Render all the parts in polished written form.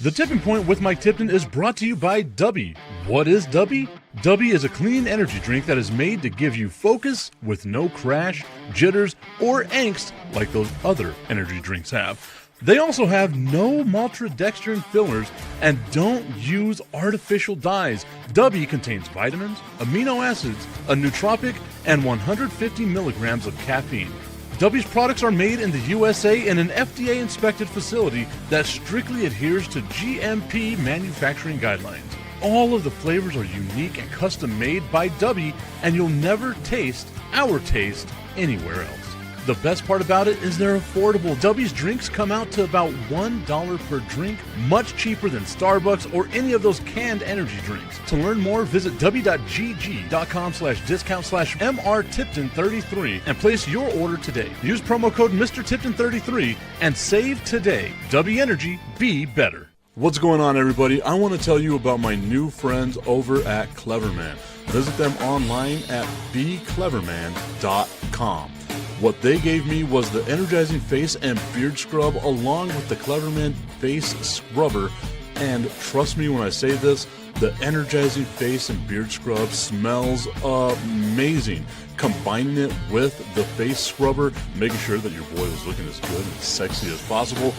The Tipping Point with Mike Tipton is brought to you by Dubby. What is Dubby? Dubby is a clean energy drink that is made to give you focus with no crash, jitters, or angst like those other energy drinks have. They also have no maltodextrin fillers and don't use artificial dyes. Dubby contains vitamins, amino acids, a nootropic, and 150 milligrams of caffeine. Dubby's products are made in the USA in an FDA-inspected facility that strictly adheres to GMP manufacturing guidelines. All of the flavors are unique and custom-made by Dubby, and you'll never taste our taste anywhere else. The best part about it is they're affordable. Dubby's drinks come out to about $1 per drink, much cheaper than Starbucks or any of those canned energy drinks. To learn more, visit w.gg.com/discount/MRTipton33 and place your order today. Use promo code MrTipton33 and save today. Dubby Energy, be better. What's going on, everybody? I want to tell you about my new friends over at Cleverman. Visit them online at becleverman.com. What they gave me was the energizing face and beard scrub along with the Cleverman face scrubber. And trust me when I say this, the energizing face and beard scrub smells amazing. Combining it with the face scrubber, making sure that your boy was looking as good and sexy as possible,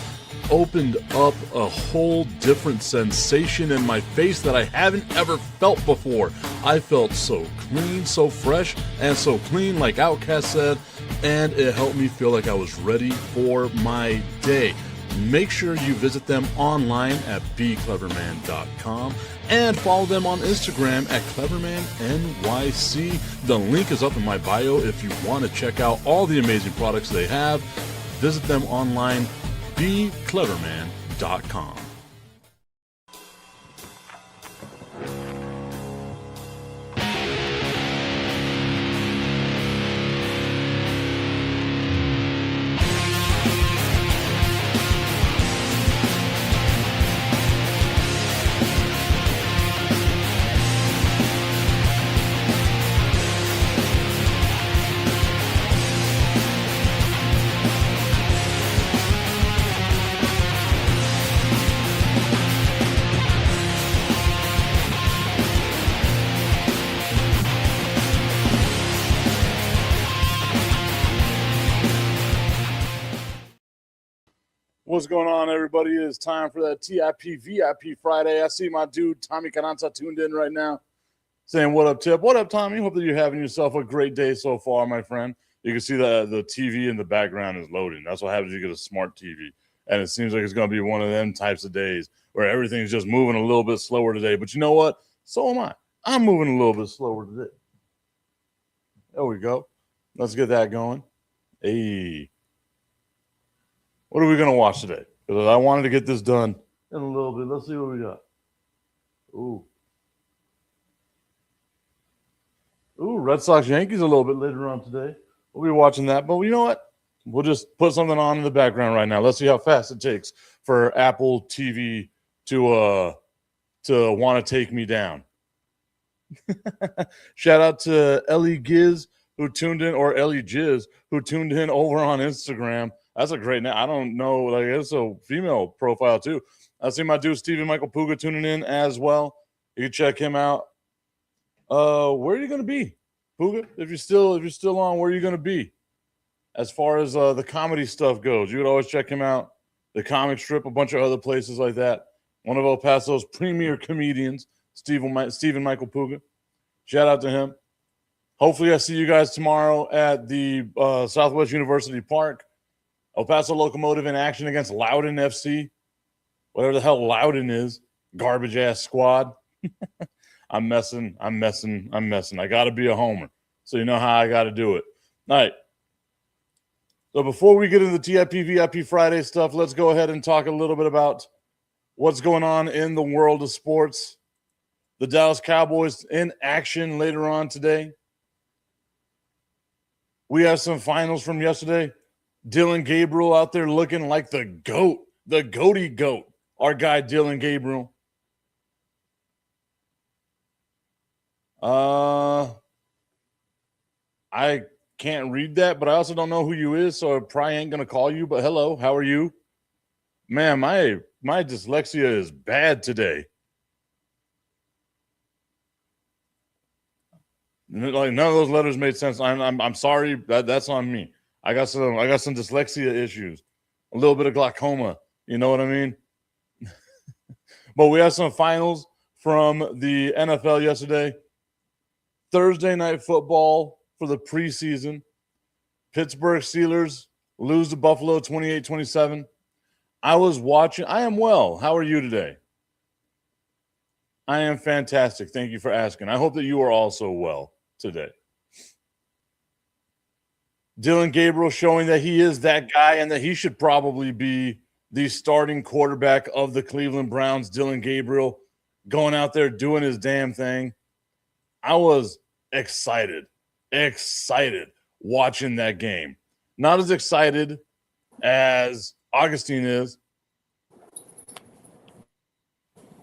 opened up a whole different sensation in my face that I haven't ever felt before. I felt so clean, so fresh, and so clean, like Outcast said, and it helped me feel like I was ready for my day. Make sure you visit them online at becleverman.com and follow them on Instagram at clevermannyc. The link is up in my bio if you want to check out all the amazing products they have. Visit them online, becleverman.com. What's going on, everybody? It is time for that TIP VIP Friday. I see my dude Tommy Carranza tuned in right now saying, what up, Tip? What up, Tommy? Hope that you're having yourself a great day so far, my friend. You can see the TV in the background is loading. That's what happens when you get a smart TV. And it seems like it's going to be one of them types of days where everything's just moving a little bit slower today. But you know what? So am I. I'm moving a little bit slower today. There we go. Let's get that going. Hey. What are we going to watch today? Because I wanted to get this done in a little bit. Let's see what we got. Ooh, Red Sox Yankees a little bit later on today. We'll be watching that. But you know what? We'll just put something on in the background right now. Let's see how fast it takes for Apple TV to want to take me down. Shout out to Ellie Giz who tuned in, or Ellie Jiz who tuned in over on Instagram. That's a great name. I don't know. Like, it's a female profile, too. I see my dude, Stephen Michael Puga, tuning in as well. You can check him out. Where are you going to be, Puga? If you're still on, where are you going to be? As far as the comedy stuff goes, you would always check him out. The comic strip, a bunch of other places like that. One of El Paso's premier comedians, Stephen Michael Puga. Shout out to him. Hopefully I see you guys tomorrow at the Southwest University Park. El Paso Locomotive in action against Loudoun FC. Whatever the hell Loudoun is. Garbage-ass squad. I'm messing. I got to be a homer. So you know how I got to do it. All right. So before we get into the TIP VIP Friday stuff, let's go ahead and talk a little bit about what's going on in the world of sports. The Dallas Cowboys in action later on today. We have some finals from yesterday. Dylan Gabriel out there looking like the GOAT, the GOATy GOAT, our guy Dylan Gabriel. I can't read that, but I also don't know who you is, so I probably ain't going to call you. But hello, how are you? Man, my dyslexia is bad today. Like none of those letters made sense. I'm sorry. That's on me. I got some dyslexia issues, a little bit of glaucoma. You know what I mean? But we have some finals from the NFL yesterday. Thursday night football for the preseason. Pittsburgh Steelers lose to Buffalo 28-27. I was watching. I am well. How are you today? I am fantastic. Thank you for asking. I hope that you are also well today. Dylan Gabriel showing that he is that guy and that he should probably be the starting quarterback of the Cleveland Browns. Dylan Gabriel going out there doing his damn thing. I was excited watching that game. Not as excited as Augustine is.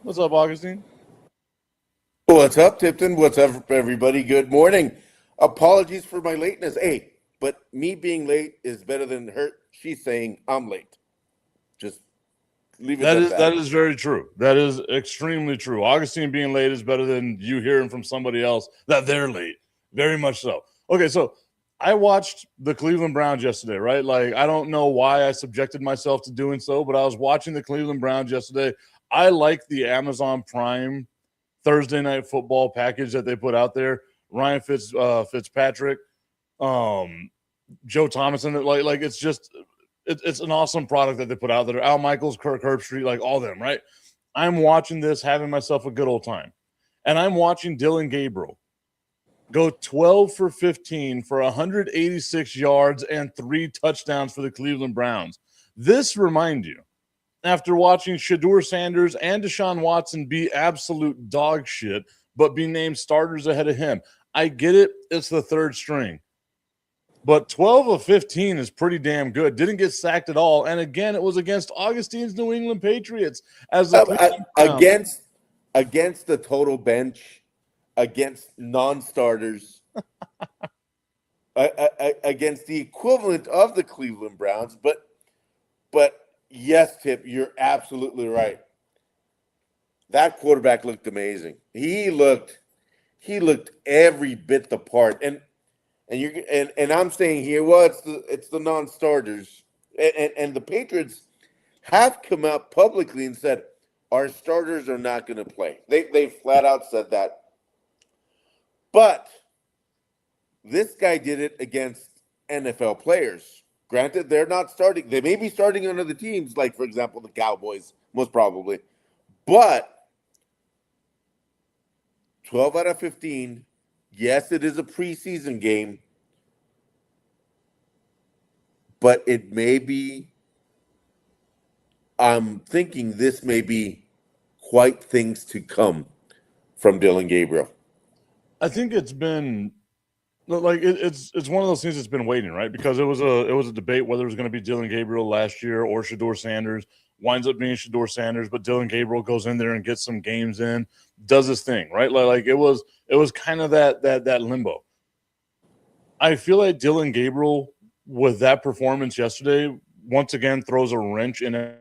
What's up, Augustine? What's up, Tipton? What's up, everybody? Good morning. Apologies for my lateness. Hey, but me being late is better than her. She's saying I'm late. Just leave it at that. That is very true. That is extremely true. Augustine being late is better than you hearing from somebody else that they're late. Very much so. Okay, so I watched the Cleveland Browns yesterday, right? Like, I don't know why I subjected myself to doing so, but I was watching the Cleveland Browns yesterday. I like the Amazon Prime Thursday night football package that they put out there. Ryan Fitzpatrick, Joe Thomas, and like it's just it's an awesome product that they put out there. Al Michaels, Kirk Herbstreit, like all them, right? I'm watching this, having myself a good old time, and I'm watching Dylan Gabriel go 12 for 15 for 186 yards and 3 touchdowns for the Cleveland Browns. This remind you, after watching Shedeur Sanders and Deshaun Watson be absolute dog shit, but be named starters ahead of him. I get it. It's the third string. But 12 of 15 is pretty damn good. Didn't get sacked at all. And again, it was against Augustine's New England Patriots. As against the total bench, against non-starters, against the equivalent of the Cleveland Browns. But yes, Tip, you're absolutely right. That quarterback looked amazing. He looked every bit the part. And I'm saying here, well, it's the non-starters. And the Patriots have come out publicly and said our starters are not going to play. They flat out said that. But this guy did it against NFL players. Granted, they're not starting. They may be starting on other teams, like, for example, the Cowboys, most probably. But 12 out of 15, yes, it is a preseason game, but it may be, I'm thinking this may be quite things to come from Dylan Gabriel. I think it's been like it's one of those things that's been waiting, right? Because it was a debate whether it was going to be Dylan Gabriel last year or Shedeur Sanders. Winds up being Shedeur Sanders, but Dylan Gabriel goes in there and gets some games in, does his thing, right? Like it was kind of that limbo. I feel like Dylan Gabriel with that performance yesterday once again throws a wrench in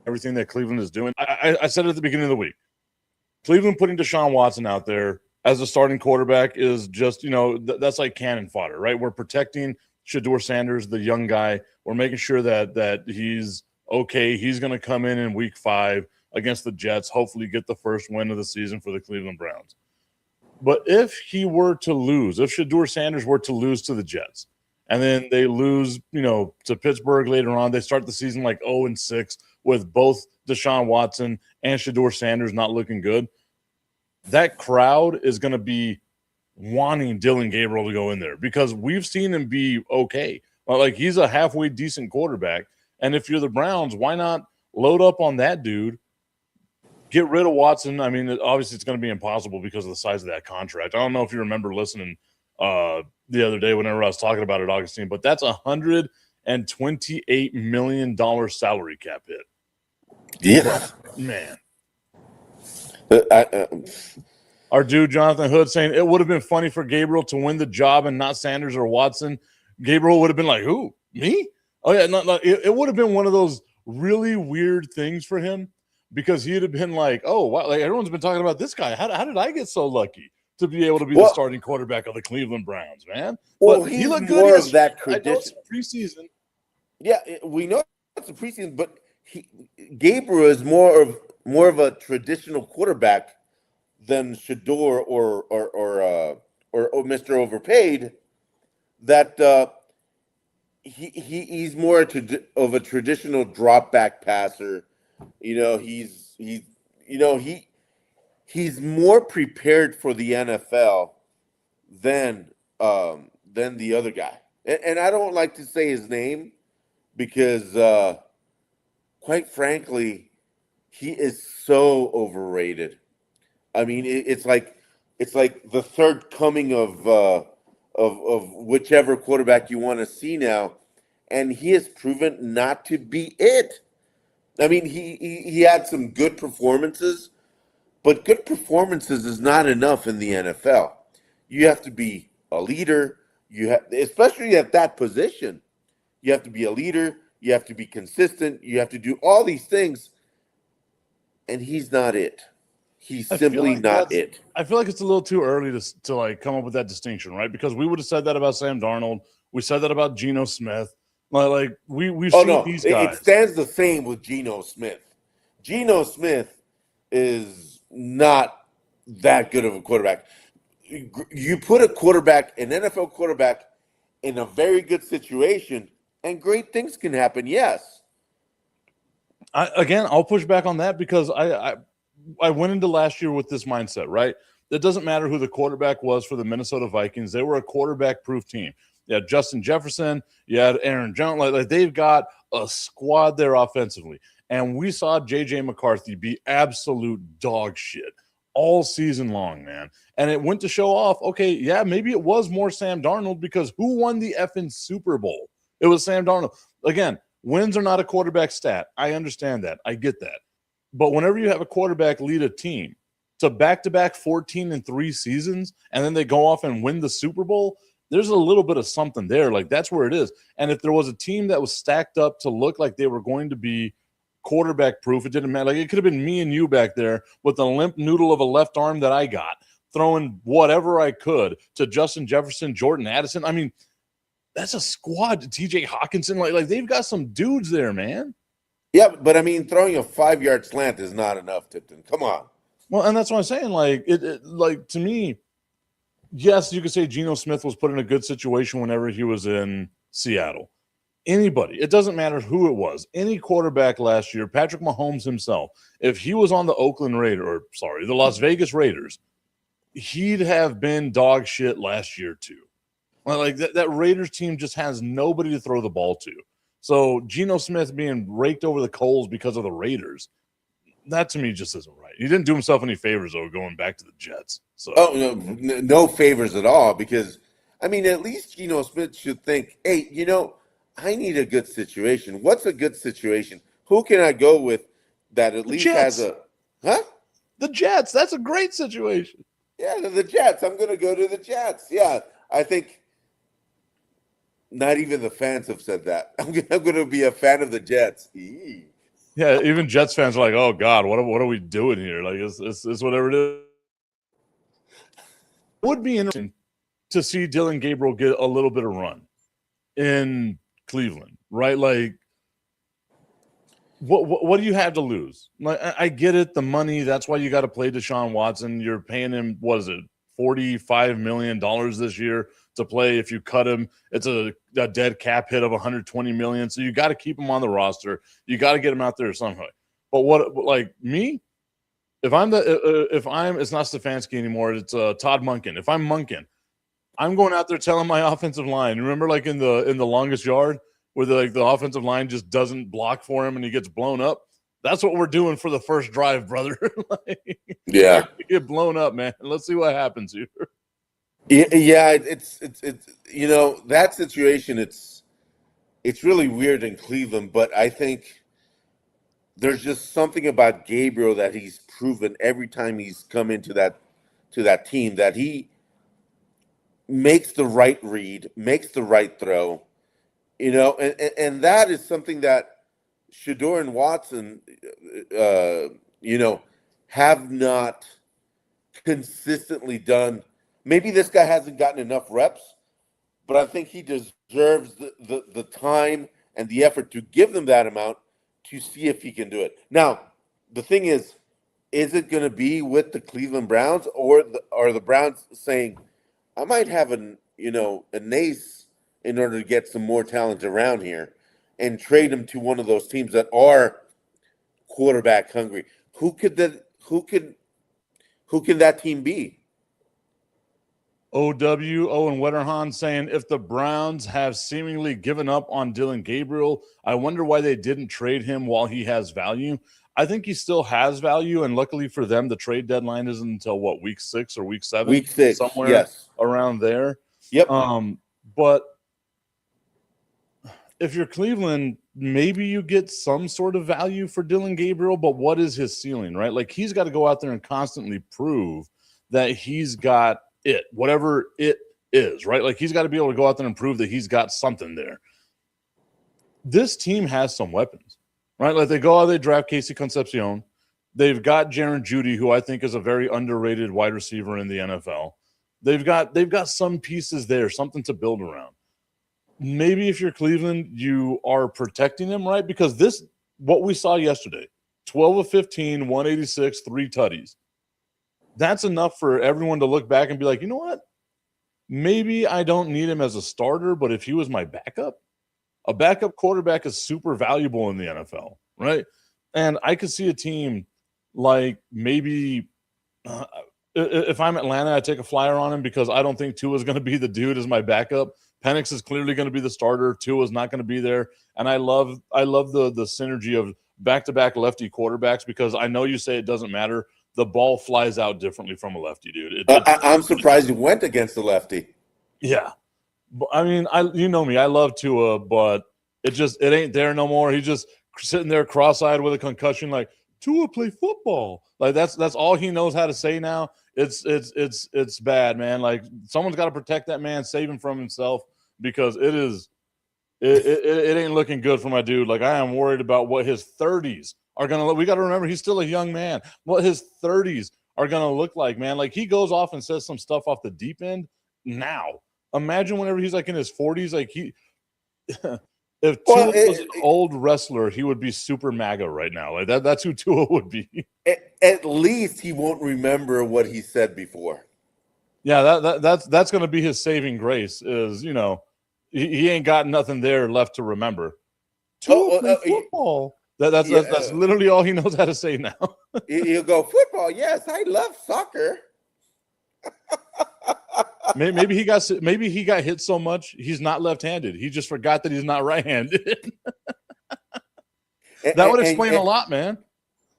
everything that Cleveland is doing. I said it at the beginning of the week. Cleveland putting Deshaun Watson out there as a starting quarterback is just, that's like cannon fodder, right? We're protecting Shedeur Sanders, the young guy. We're making sure that he's okay. He's going to come in week 5 against the Jets, hopefully get the first win of the season for the Cleveland Browns. But if he were to lose, if Shedeur Sanders were to lose to the Jets, and then they lose, to Pittsburgh later on, they start the season like 0-6 with both Deshaun Watson and Shedeur Sanders not looking good, that crowd is going to be wanting Dylan Gabriel to go in there because we've seen him be okay. Like, he's a halfway decent quarterback. And if you're the Browns, why not load up on that dude, get rid of Watson? I mean, obviously it's going to be impossible because of the size of that contract. I don't know if you remember listening the other day whenever I was talking about it, Augustine, but that's $128 million salary cap hit. Yeah. Man. Our dude, Jonathan Hood, saying it would have been funny for Gabriel to win the job and not Sanders or Watson. Gabriel would have been like, who? Me? Oh yeah, it would have been one of those really weird things for him because he'd have been like, "Oh, wow, like everyone's been talking about this guy. How did I get so lucky to be able to be the Well, starting quarterback of the Cleveland Browns, man?" well, But he he's looked good more of yesterday. that I know it's tradition. preseason. Yeah, we know it's a preseason, but Gabriel is more of a traditional quarterback than Shador or Mr. Overpaid. That he's more of a traditional drop back passer. He's you know he's more prepared for the NFL than the other guy. And I don't like to say his name because quite frankly, he is so overrated. I mean, it's like the third coming of whichever quarterback you want to see now, and he has proven not to be it. I mean, he had some good performances, but good performances is not enough in the NFL. You have to be a leader. You have, especially at that position, you have to be a leader. You have to be consistent. You have to do all these things, and he's not it. He's I feel simply like not that's. it. I feel like it's a little too early to like come up with that distinction, right? Because we would have said that about Sam Darnold. We said that about Geno Smith. Like we've Oh seen no, these it guys. stands the same with Geno Smith. Geno Smith is not that good of a quarterback. You put a quarterback, an NFL quarterback, in a very good situation, and great things can happen. Yes. Again, I'll push back on that because I went into last year with this mindset, right? It doesn't matter who the quarterback was for the Minnesota Vikings. They were a quarterback proof team. You had Justin Jefferson, you had Aaron Jones. Like they've got a squad there offensively. And we saw JJ McCarthy be absolute dog shit all season long, man. And it went to show off, okay, yeah, maybe it was more Sam Darnold because who won the effing Super Bowl? It was Sam Darnold. Again, wins are not a quarterback stat. I understand that. I get that. But whenever you have a quarterback lead a team to back 14-3 seasons, and then they go off and win the Super Bowl, there's a little bit of something there. Like that's where it is. And if there was a team that was stacked up to look like they were going to be quarterback proof, it didn't matter. Like it could have been me and you back there with the limp noodle of a left arm that I got, throwing whatever I could to Justin Jefferson, Jordan Addison. I mean, that's a squad. TJ Hawkinson, like they've got some dudes there, man. Yeah, but I mean, throwing a 5 yard slant is not enough, Tipton. Come on. Well, and that's what I'm saying. Like like to me, yes, you could say Geno Smith was put in a good situation whenever he was in Seattle. Anybody, it doesn't matter who it was, any quarterback last year, Patrick Mahomes himself, if he was on the the Las Vegas Raiders, he'd have been dog shit last year too. Like that Raiders team just has nobody to throw the ball to. So Geno Smith being raked over the coals because of the Raiders, that to me just isn't right. He didn't do himself any favors though going back to the Jets. So Oh no favors at all because I mean at least Geno Smith should think, hey, I need a good situation. What's a good situation? Who can I go with that at the least has Jets, a huh? the Jets, that's a great situation. Yeah, the Jets. I'm gonna go to the Jets. Yeah, I think not even the fans have said that. I'm gonna be a fan of the Jets. Eee. Yeah, even Jets fans are like, "Oh God, what are we doing here?" Like, it's whatever it is. It would be interesting to see Dylan Gabriel get a little bit of run in Cleveland, right? Like, what do you have to lose? Like, I get it, the money. That's why you got to play Deshaun Watson. You're paying him, what is it, $45 million this year to play. If you cut him, it's a dead cap hit of 120 million. So you got to keep him on the roster. You got to get him out there somehow. But what, like me, it's not Stefanski anymore. It's Todd Monken. If I'm Monken, I'm going out there telling my offensive line. Remember, like in the longest yard, where the offensive line just doesn't block for him and he gets blown up. That's what we're doing for the first drive, brother. Like, Yeah, get blown up, man. Let's see what happens here. yeah. It's that situation. It's really weird in Cleveland, but I think there's just something about Gabriel that he's proven every time he's come into that team that he makes the right read, makes the right throw, and that is something that Shador and Watson, uh, you know, have not consistently done. Maybe this guy hasn't gotten enough reps, but I think he deserves the time and the effort to give them that amount to see if he can do it. Now, the thing is it going to be with the Cleveland Browns, or are the Browns saying, I might have an ace in order to get some more talent around here and trade him to one of those teams that are quarterback hungry? Who can that team be? Owen Wetterhahn saying, if the Browns have seemingly given up on Dylan Gabriel, I wonder why they didn't trade him while he has value. I think he still has value, and luckily for them, the trade deadline isn't until week 6 or week 7, Week 6, somewhere yes, around there. yep. But if you're Cleveland, maybe you get some sort of value for Dylan Gabriel, but what is his ceiling, right? Like, he's got to go out there and constantly prove that he's got it, whatever it is, right? Like, he's got to be able to go out there and prove that he's got something there. This team has some weapons, right? Like, they go out, they draft Casey Concepcion. They've got Jaron Judy, who I think is a very underrated wide receiver in the NFL. They've got some pieces there, something to build around. Maybe if you're Cleveland, you are protecting him, right? Because what we saw yesterday, 12 of 15, 186, 3 tutties. That's enough for everyone to look back and be like, you know what? Maybe I don't need him as a starter, but if he was my backup, a backup quarterback is super valuable in the NFL, right? And I could see a team like maybe if I'm Atlanta, I take a flyer on him because I don't think Tua is going to be the dude as my backup. Penix is clearly going to be the starter. Tua is not going to be there. And I love the synergy of back-to-back lefty quarterbacks, because I know you say it doesn't matter. The ball flies out differently from a lefty, dude. I'm surprised he went against the lefty. Yeah. I mean, you know me. I love Tua, but it ain't there no more. He's just sitting there cross-eyed with a concussion like, Tua play football. Like, that's all he knows how to say now. It's bad, man. Like, someone's got to protect that man, save him from himself, because it ain't looking good for my dude. Like, I am worried about what his 30s are going to look. We got to remember, he's still a young man. What his 30s are going to look like, man. Like, he goes off and says some stuff off the deep end now. Imagine whenever he's like in his 40s, like if Tua was an old wrestler, he would be super MAGA right now. Like, that's who Tua would be. At least he won't remember what he said before. Yeah, that's going to be his saving grace. Is, he ain't got nothing there left to remember. Tua play football. That's literally all he knows how to say now. He'll go, football. Yes, I love soccer. Maybe he got hit so much he's not left-handed. He just forgot that he's not right-handed. That would explain a lot, man.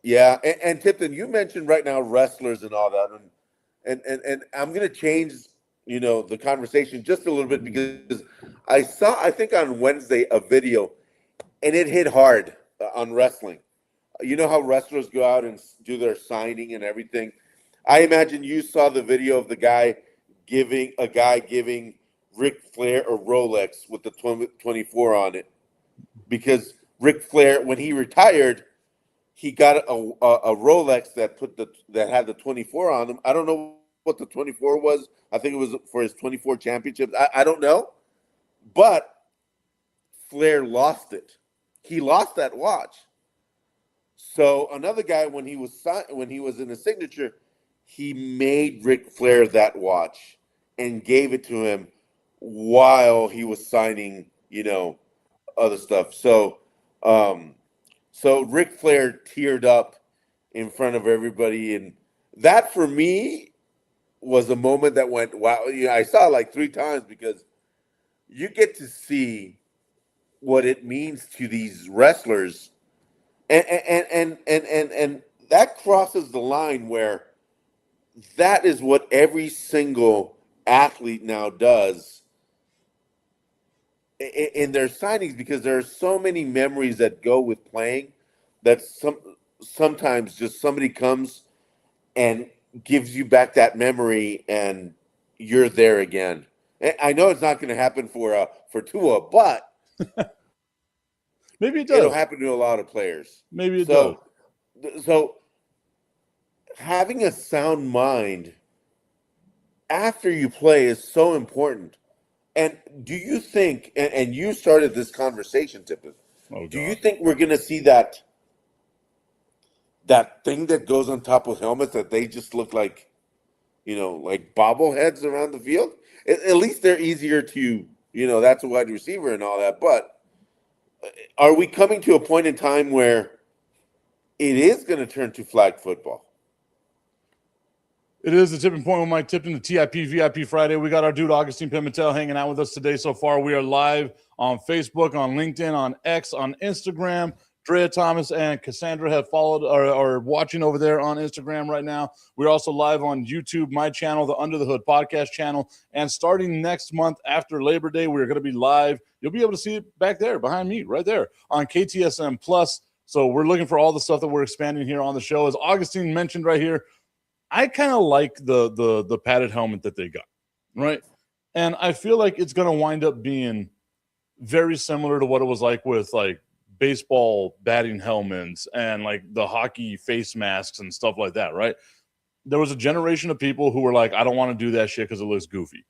Yeah, and Tipton, you mentioned right now wrestlers and all that, and I'm going to change the conversation just a little bit, because I saw, I think on Wednesday, a video, and it hit hard on wrestling. You know how wrestlers go out and do their signing and everything? I imagine you saw the video of the guy giving Ric Flair a Rolex with the 24 on it, because Ric Flair, when he retired, he got a Rolex that had the 24 on him. I don't know what the 24 was. I think it was for his 24 championships. I don't know, but Flair lost it. He lost that watch. So another guy, when he was in the signature, he made Ric Flair that watch and gave it to him while he was signing, other stuff. So Ric Flair teared up in front of everybody, and that for me was a moment that went, wow. I saw it like 3 times, because you get to see what it means to these wrestlers, and that crosses the line where that is what every single athlete now does in their signings, because there are so many memories that go with playing that sometimes just somebody comes and gives you back that memory and you're there again. And I know it's not going to happen for Tua, but Maybe it does. It'll happen to a lot of players. Maybe it does. So having a sound mind after you play is so important. And do you think, and you started this conversation, Tipton, do you think we're going to see that thing that goes on top of helmets that they just look like, like bobbleheads around the field? At least they're easier to, that's a wide receiver and all that. But are we coming to a point in time where it is going to turn to flag football? It is the tipping point with Mike Tipton, the TIP VIP Friday. We got our dude Augustine Pimentel hanging out with us today so far. We are live on Facebook, on LinkedIn, on X, on Instagram. Drea Thomas and Cassandra have followed or are watching over there on Instagram right now. We're also live on YouTube, my channel, the Under the Hood podcast channel. And starting next month after Labor Day, we're going to be live. You'll be able to see it back there behind me, right there on KTSM Plus. So we're looking for all the stuff that we're expanding here on the show. As Augustine mentioned right here, I kind of like the padded helmet that they got, right? And I feel like it's going to wind up being very similar to what it was like with like baseball batting helmets and like the hockey face masks and stuff like that, right? There was a generation of people who were like, I don't want to do that shit because it looks goofy.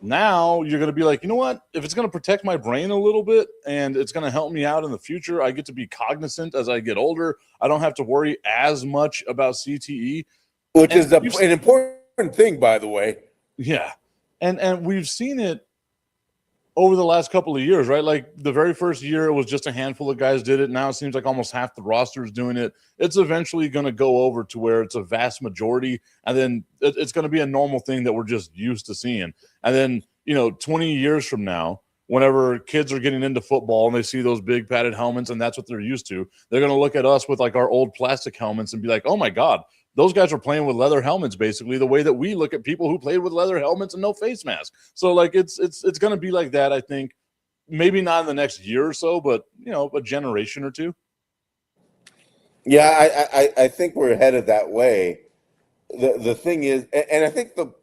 Now you're going to be like, you know what? If it's going to protect my brain a little bit and it's going to help me out in the future, I get to be cognizant as I get older. I don't have to worry as much about CTE. Which is an important thing, by the way. Yeah. And we've seen it over the last couple of years, right? Like the very first year, it was just a handful of guys did it. Now it seems like almost half the roster is doing it. It's eventually going to go over to where it's a vast majority. And then it's going to be a normal thing that we're just used to seeing. And then, 20 years from now, whenever kids are getting into football and they see those big padded helmets and that's what they're used to, they're going to look at us with like our old plastic helmets and be like, oh my God, those guys are playing with leather helmets, basically the way that we look at people who played with leather helmets and no face mask. So like it's going to be like that, I think. Maybe not in the next year or so, but a generation or two. Yeah, I think we're headed that way. The thing is, and I think the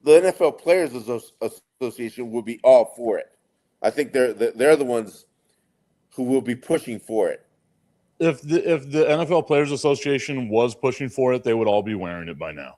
NFL Players Association will be all for it. I think they're the ones who will be pushing for it. If the NFL Players Association was pushing for it, they would all be wearing it by now.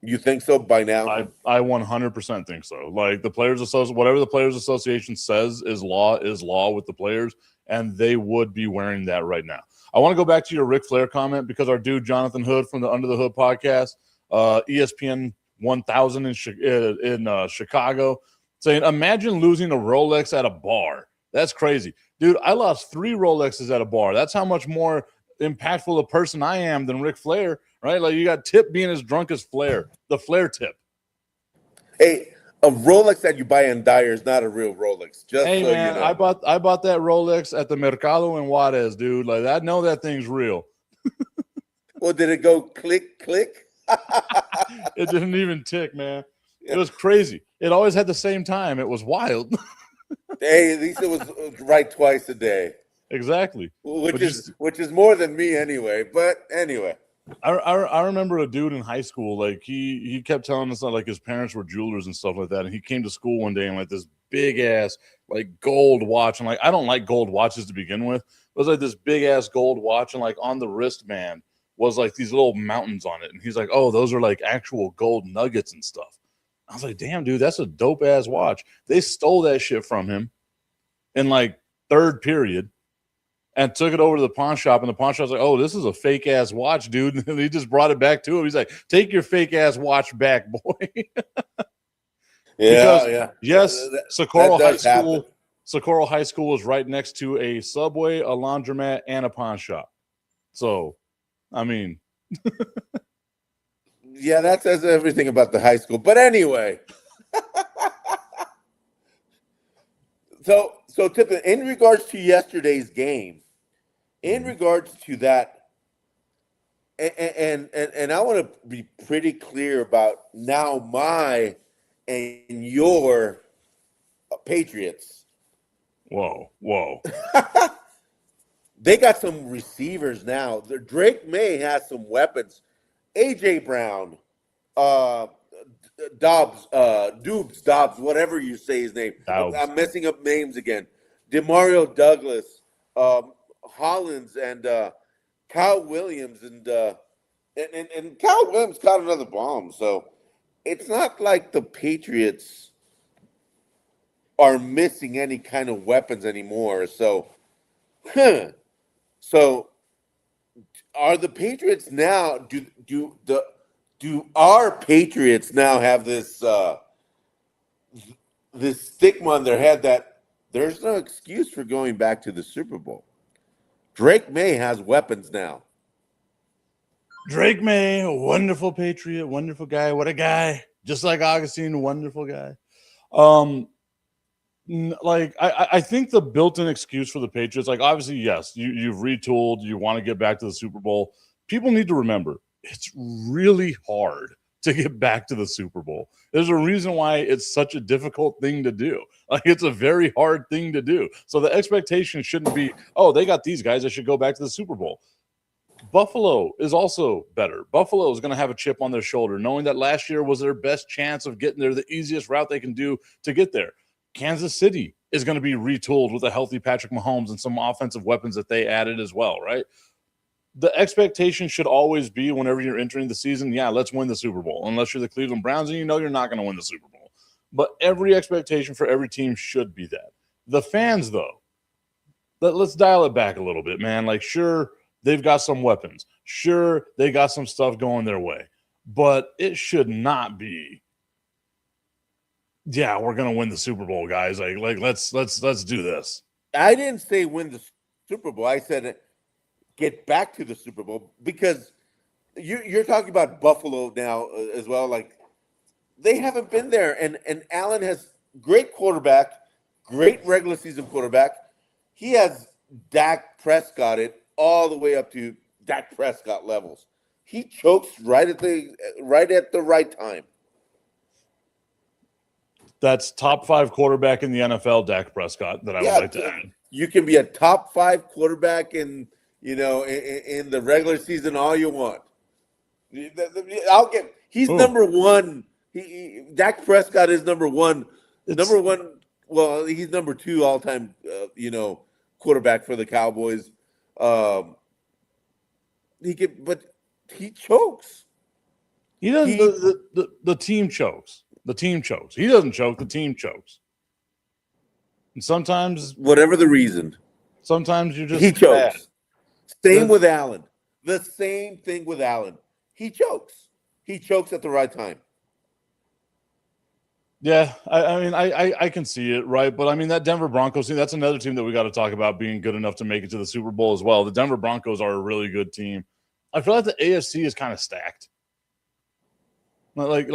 You think so by now? I 100% think so. Like the Players Association, whatever the Players Association says is law with the players, and they would be wearing that right now. I want to go back to your Ric Flair comment because our dude Jonathan Hood from the Under the Hood podcast, ESPN 1000 in Chicago, saying, imagine losing a Rolex at a bar. That's crazy. Dude, I lost 3 Rolexes at a bar. That's how much more impactful a person I am than Ric Flair, right? Like you got Tip being as drunk as Flair, the Flair Tip. Hey, a Rolex that you buy in Dyer is not a real Rolex. Just hey, so man, you know. I bought that Rolex at the Mercado in Juarez, dude. Like I know that thing's real. Well, did it go click, click? It didn't even tick, man. It was crazy. It always had the same time. It was wild. Hey, at least it was right twice a day. Exactly. Which is more than me anyway. But anyway. I remember a dude in high school, like he kept telling us that like his parents were jewelers and stuff like that. And he came to school one day and like this big ass like gold watch. And like I don't like gold watches to begin with. It was like this big ass gold watch, and like on the wristband was like these little mountains on it. And he's like, oh, those are like actual gold nuggets and stuff. I was like, damn, dude, that's a dope ass watch. They stole that shit from him in like third period and took it over to the pawn shop. And the pawn shop's like, oh, this is a fake ass watch, dude. And he just brought it back to him. He's like, take your fake ass watch back, boy. Yeah. Yes, Socorro High School. Happen. Socorro High School is right next to a Subway, a laundromat, and a pawn shop. So, I mean, yeah, that says everything about the high school. But anyway, so Tipton, in regards to yesterday's game, in regards to that, and I want to be pretty clear about now my and your Patriots. Whoa. They got some receivers now. Drake May has some weapons. A.J. Brown, Dobbs, whatever you say his name. Dobbs. I'm messing up names again. Demario Douglas, Hollins, and Kyle Williams, and Kyle Williams caught another bomb. So it's not like the Patriots are missing any kind of weapons anymore. So, so are the Patriots now? Do our Patriots now have this this stigma on their head that there's no excuse for going back to the Super Bowl? Drake May has weapons now. Drake May, a wonderful Patriot, wonderful guy. What a guy. Just like Augustine, wonderful guy. I think the built-in excuse for the Patriots, like obviously, yes, you've retooled, you want to get back to the Super Bowl. People need to remember, it's really hard to get back to the Super Bowl. There's a reason why it's such a difficult thing to do. Like, it's a very hard thing to do. So the expectation shouldn't be, oh, they got these guys, I should go back to the Super Bowl. Buffalo is also better. Buffalo is going to have a chip on their shoulder, knowing that last year was their best chance of getting there, the easiest route they can do to get there. Kansas City is going to be retooled with a healthy Patrick Mahomes and some offensive weapons that they added as well, right? The expectation should always be whenever you're entering the season, yeah, let's win the Super Bowl, unless you're the Cleveland Browns and you know you're not going to win the Super Bowl. But every expectation for every team should be that. The fans, though, let's dial it back a little bit, man. Like, sure, they've got some weapons. Sure, they got some stuff going their way. But it should not be, yeah, we're going to win the Super Bowl, guys. Like let's do this. I didn't say win the Super Bowl. I said get back to the Super Bowl, because you're talking about Buffalo now as well. Like, they haven't been there, and Allen has great quarterback, great regular season quarterback. He has Dak Prescott it all the way up to Dak Prescott levels. He chokes right at the right time. That's top 5 quarterback in the NFL, Dak Prescott, that I would like to add. You can be a top 5 quarterback in the regular season all you want. He's number one. Dak Prescott is number one. Number one. Well, he's number 2 all time. Quarterback for the Cowboys. But he chokes. He doesn't. The team chokes. The team chokes. He doesn't choke. The team chokes. And sometimes, whatever the reason, sometimes you're just he chokes. Bad. Same with Allen. The same thing with Allen. He chokes. He chokes at the right time. Yeah, I mean, I can see it, right? But I mean, that Denver Broncos team, that's another team that we got to talk about being good enough to make it to the Super Bowl as well. The Denver Broncos are a really good team. I feel like the AFC is kind of stacked. Like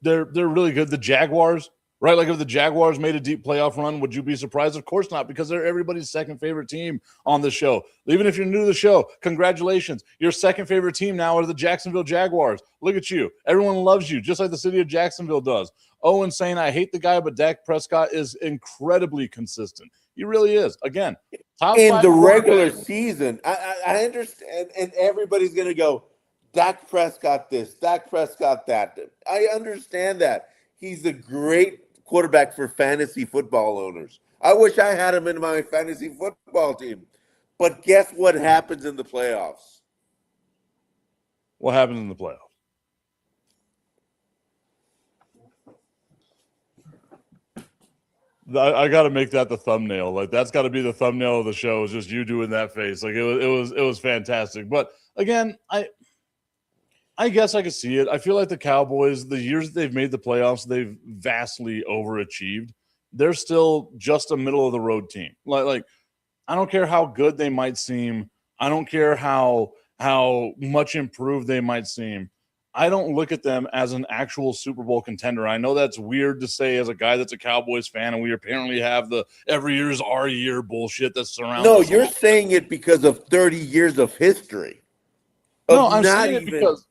they're really good. The Jaguars, right? Like, if the Jaguars made a deep playoff run, would you be surprised? Of course not, because they're everybody's second favorite team on the show. Even if you're new to the show, congratulations. Your second favorite team now are the Jacksonville Jaguars. Look at you. Everyone loves you, just like the city of Jacksonville does. Owen saying, I hate the guy, but Dak Prescott is incredibly consistent. He really is. Again, top in the regular season, I understand, and everybody's going to go, Dak Prescott this, Dak Prescott that. I understand that. He's a great quarterback for fantasy football owners. I wish I had him in my fantasy football team. But guess what happens in the playoffs? What happens in the playoffs? I got to make that the thumbnail. Like, that's got to be the thumbnail of the show. Is just you doing that face. Like, it was fantastic. But again, I guess I could see it. I feel like the Cowboys, the years that they've made the playoffs, they've vastly overachieved. They're still just a middle of the road team. Like I don't care how good they might seem. I don't care how much improved they might seem. I don't look at them as an actual Super Bowl contender. I know that's weird to say as a guy that's a Cowboys fan, and we apparently have the every year's our year bullshit that surrounds us. No, you're saying it because of 30 years of history. No, I'm saying it because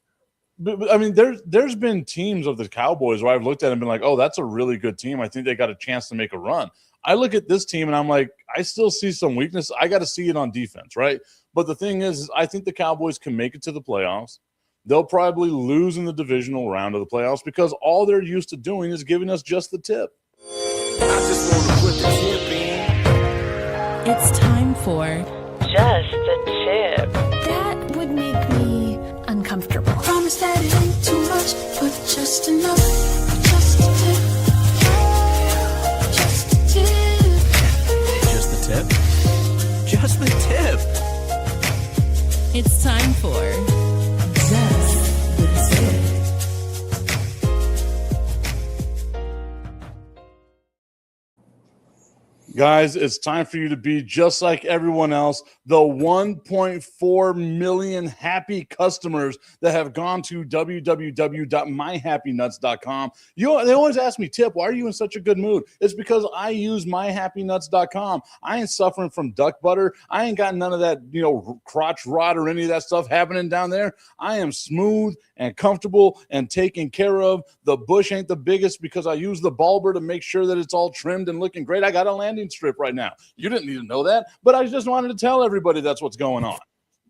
I mean, there's been teams of the Cowboys where I've looked at and been like, oh, that's a really good team. I think they got a chance to make a run. I look at this team and I'm like, I still see some weakness. I got to see it on defense, right? But the thing is, I think the Cowboys can make it to the playoffs. they'll probably lose in the divisional round of the playoffs because all they're used to doing is giving us just the tip. I just want to put the tip in. It's time for Just the Tip. That would make me uncomfortable. Promise that it ain't too much, but just enough. Just a tip. Just a tip. Just the tip? Just the tip. It's time for Just the Tip. Guys, it's time for you to be just like everyone else. The 1.4 million happy customers that have gone to www.myhappynuts.com. They always ask me, Tip, why are you in such a good mood? It's because I use myhappynuts.com. I ain't suffering from duck butter. I ain't got none of that, crotch rot or any of that stuff happening down there. I am smooth and comfortable and taken care of. The bush ain't the biggest because I use the bulber to make sure that it's all trimmed and looking great. I got a landing strip right now. You didn't need to know that, but I just wanted to tell everybody that's what's going on.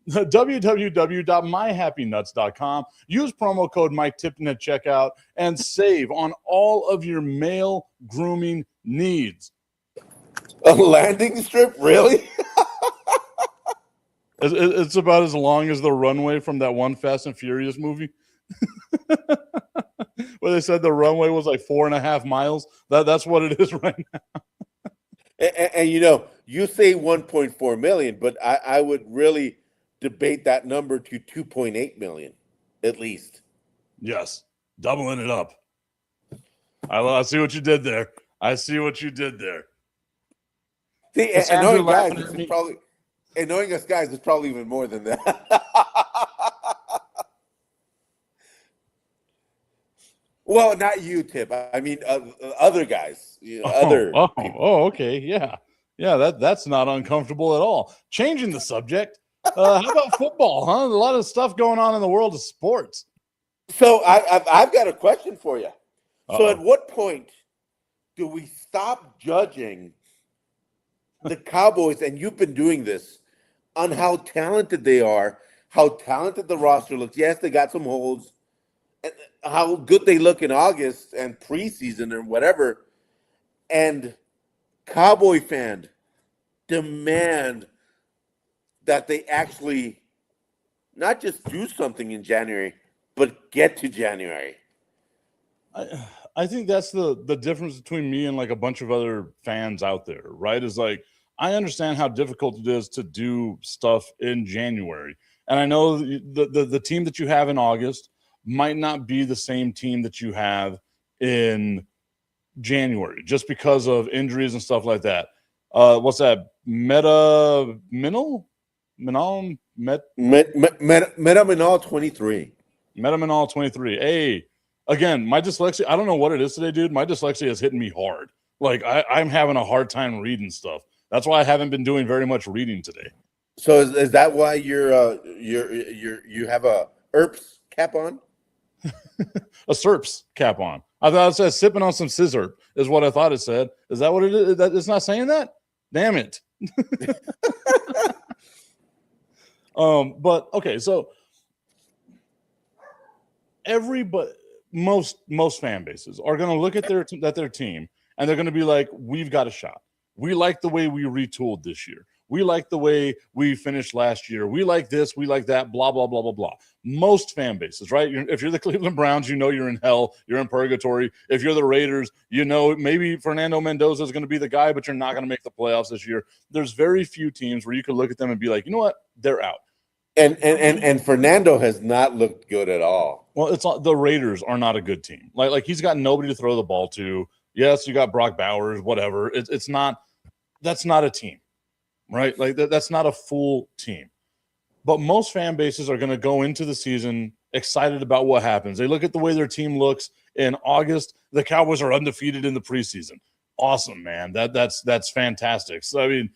www.myhappynuts.com. Use promo code MikeTipton at checkout and save on all of your male grooming needs. A landing strip? Really? It's about as long as the runway from that one Fast and Furious movie. Where they said the runway was like 4.5 miles. That's what it is right now. And you say 1.4 million, but I would really debate that number to 2.8 million, at least. Yes, doubling it up. I see what you did there. See, and knowing us guys, it's probably even more than that. Well, not you, Tip. I mean, other guys. Other people. Okay, yeah. That's not uncomfortable at all. Changing the subject. How about football? Huh? A lot of stuff going on in the world of sports. So I've got a question for you. So at what point do we stop judging the Cowboys, and you've been doing this, on how talented they are, how talented the roster looks? Yes, they got some holes. And how good they look in August and preseason or whatever, and Cowboy fan demand that they actually not just do something in January, but get to January. I think that's the difference between me and like a bunch of other fans out there, right? Is like, I understand how difficult it is to do stuff in January. And I know the team that you have in August might not be the same team that you have in January just because of injuries and stuff like that. What's that? Metaminol 23. Metaminol 23. Hey, again, my dyslexia, I don't know what it is today, dude. My dyslexia is hitting me hard. Like I'm having a hard time reading stuff. That's why I haven't been doing very much reading today. So is that why you have a ERPS cap on? A SERPS cap on. I thought it said sipping on some scissor is what I thought it said. Is that what it is? It's not saying that? Damn it. But okay, so most fan bases are going to look at their team and they're going to be like, we've got a shot. We like the way we retooled this year. We like the way we finished last year. We like this. We like that. Blah, blah, blah, blah, blah. Most fan bases, right? If you're the Cleveland Browns, you're in hell. You're in purgatory. If you're the Raiders, maybe Fernando Mendoza is going to be the guy, but you're not going to make the playoffs this year. There's very few teams where you can look at them and be like, you know what? They're out. And Fernando has not looked good at all. Well, it's not, the Raiders are not a good team. Like he's got nobody to throw the ball to. Yes, you got Brock Bowers, whatever. It's not. That's not a team. Right? Like that's not a full team. But most fan bases are going to go into the season excited about what happens. They look at the way their team looks in August. The Cowboys are undefeated in the preseason. Awesome, man. That's fantastic. So, I mean,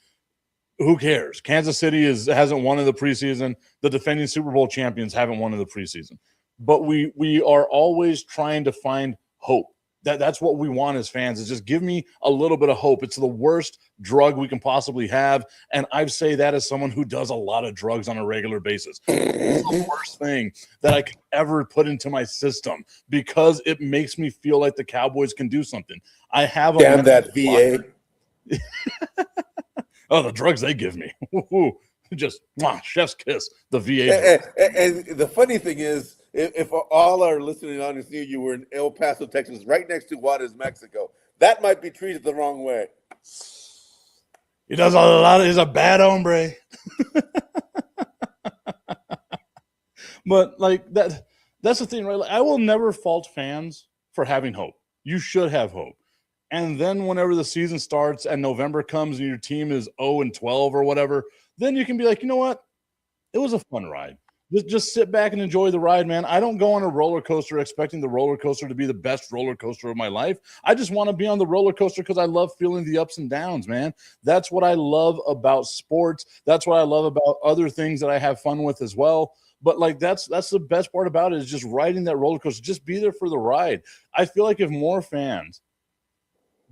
who cares? Kansas City hasn't won in the preseason. The defending Super Bowl champions haven't won in the preseason. But we are always trying to find hope. That's what we want as fans, is just give me a little bit of hope. It's the worst drug we can possibly have. And I say that as someone who does a lot of drugs on a regular basis. It's the worst thing that I could ever put into my system because it makes me feel like the Cowboys can do something. I have a Damn that VA. Oh, the drugs they give me. Just chef's kiss, the VA. And the funny thing is, if all our listening audience knew you were in El Paso, Texas, right next to Juarez, Mexico, that might be treated the wrong way. He does a lot. He's a bad hombre. But like that's the thing, right? Like, I will never fault fans for having hope. You should have hope. And then whenever the season starts and November comes and your team is 0-12 or whatever, then you can be like, you know what? It was a fun ride. Just sit back and enjoy the ride, man. I don't go on a roller coaster expecting the roller coaster to be the best roller coaster of my life. I just want to be on the roller coaster because I love feeling the ups and downs, man. That's what I love about sports. That's what I love about other things that I have fun with as well. But like that's the best part about it, is just riding that roller coaster. Just be there for the ride. I feel like if more fans